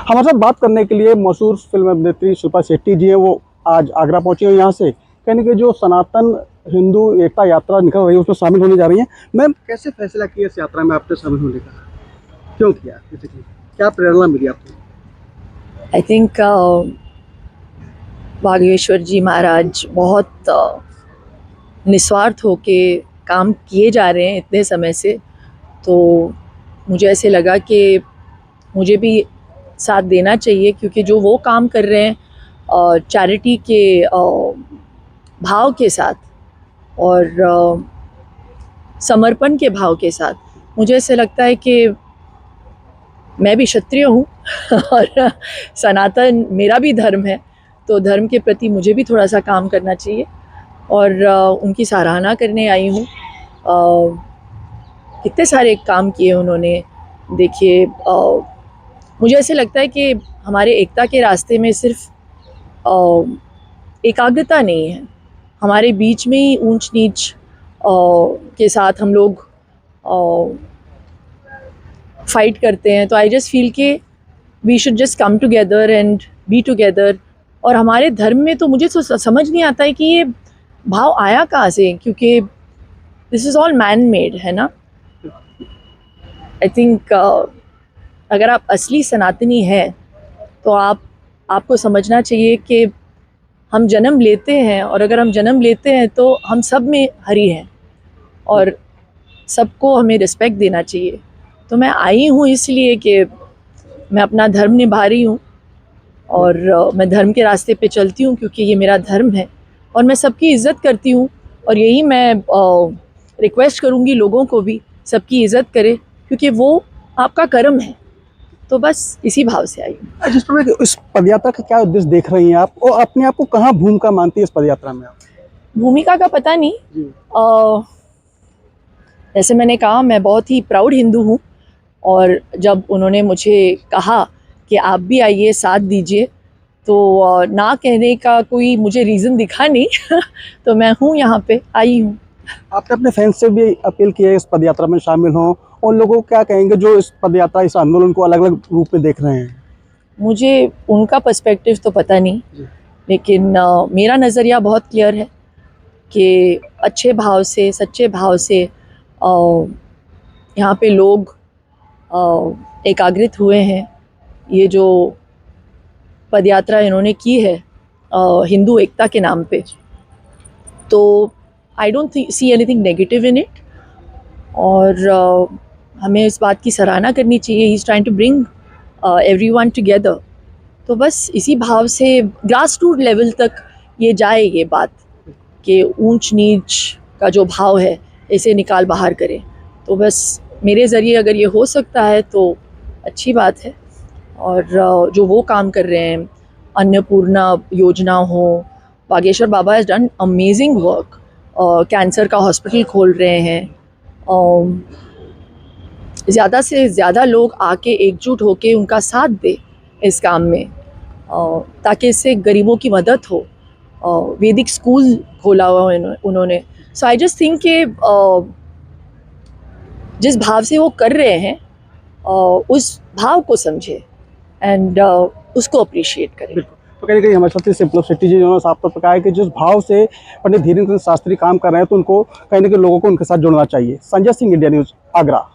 हमारे साथ बात करने के लिए मशहूर फिल्म अभिनेत्री शिल्पा शेट्टी जी हैं। वो आज आगरा पहुंची हैं। यहाँ से कहने के जो सनातन हिंदू एकता यात्रा निकल रही है उसमें शामिल होने जा रही हैं। मैम, कैसे फैसला किया इस यात्रा में आपने शामिल होने का? क्यों किया? क्या प्रेरणा मिली आपको? आई थिंक बागेश्वर जी महाराज बहुत निस्वार्थ होके काम किए जा रहे हैं इतने समय से, तो मुझे ऐसे लगा कि मुझे भी साथ देना चाहिए, क्योंकि जो वो काम कर रहे हैं चैरिटी के भाव के साथ और समर्पण के भाव के साथ, मुझे ऐसे लगता है कि मैं भी क्षत्रिय हूँ और सनातन मेरा भी धर्म है, तो धर्म के प्रति मुझे भी थोड़ा सा काम करना चाहिए और उनकी सराहना करने आई हूँ। कितने सारे काम किए उन्होंने। देखिए, मुझे ऐसे लगता है कि हमारे एकता के रास्ते में सिर्फ एकाग्रता नहीं है, हमारे बीच में ही ऊंच नीच के साथ हम लोग फाइट करते हैं। तो आई जस्ट फील कि we should just come together and be together. और हमारे धर्म में तो मुझे तो समझ नहीं आता है कि ये भाव आया कहाँ से, क्योंकि this is all man made है ना। आई थिंक अगर आप असली सनातनी हैं तो आपको समझना चाहिए कि हम जन्म लेते हैं, और अगर हम जन्म लेते हैं तो हम सब में हरि हैं और सबको हमें रिस्पेक्ट देना चाहिए। तो मैं आई हूँ इसलिए कि मैं अपना धर्म निभा रही हूँ और मैं धर्म के रास्ते पे चलती हूँ, क्योंकि ये मेरा धर्म है और मैं सबकी इज़्ज़त करती हूँ। और यही मैं रिक्वेस्ट करूँगी लोगों को भी, सबकी इज़्ज़त करें, क्योंकि वो आपका कर्म है। तो बस इसी भाव से आई हूँ। जिस प्रकार इस पदयात्रा का क्या उद्देश्य देख रही हैं आप, और अपने आप को कहाँ भूमिका मानती है इस पदयात्रा में आप? भूमिका का पता नहीं। जैसे मैंने कहा, मैं बहुत ही प्राउड हिंदू हूँ, और जब उन्होंने मुझे कहा कि आप भी आइए साथ दीजिए, तो ना कहने का कोई मुझे रीज़न दिखा नहीं तो मैं हूँ, यहाँ पे आई हूँ। आपने अपने फैंस से भी अपील की है इस पदयात्रा में शामिल हों, और लोगों को क्या कहेंगे जो इस पदयात्रा इस आंदोलन को अलग अलग रूप में देख रहे हैं? मुझे उनका पर्सपेक्टिव तो पता नहीं, लेकिन मेरा नज़रिया बहुत क्लियर है कि अच्छे भाव से, सच्चे भाव से यहाँ पे लोग एकाग्रित हुए हैं। ये जो पदयात्रा इन्होंने की है हिंदू एकता के नाम पे, तो I don't see anything negative in it. और हमें इस बात की सराहना करनी चाहिए। He is trying to bring everyone together. तो बस इसी भाव से ग्रास रूट लेवल तक ये जाए ये बात, कि ऊंच नीच का जो भाव है इसे निकाल बाहर करें। तो बस मेरे ज़रिए अगर ये हो सकता है तो अच्छी बात है। और जो वो काम कर रहे हैं, अन्नपूर्णा योजना हो, Bageshwar Baba has done amazing work. Cancer का हॉस्पिटल खोल रहे हैं। ज़्यादा से ज़्यादा लोग आके एकजुट होके उनका साथ दे इस काम में, ताकि इससे गरीबों की मदद हो। वैदिक स्कूल खोला हुआ उन्होंने। सो आई जस्ट थिंक कि जिस भाव से वो कर रहे हैं उस भाव को समझे एंड उसको अप्रिशिएट करें। तो कहीं कहीं हमारे साथ शिल्पा शेट्टी जी ने साफ तौर पर कहा है कि जिस भाव से पंडित धीरेन्द्र शास्त्री काम कर रहे हैं तो उनको कहीं ना कहीं लोगों को उनके साथ जुड़ना चाहिए। Sanjay Singh, India news, Agra.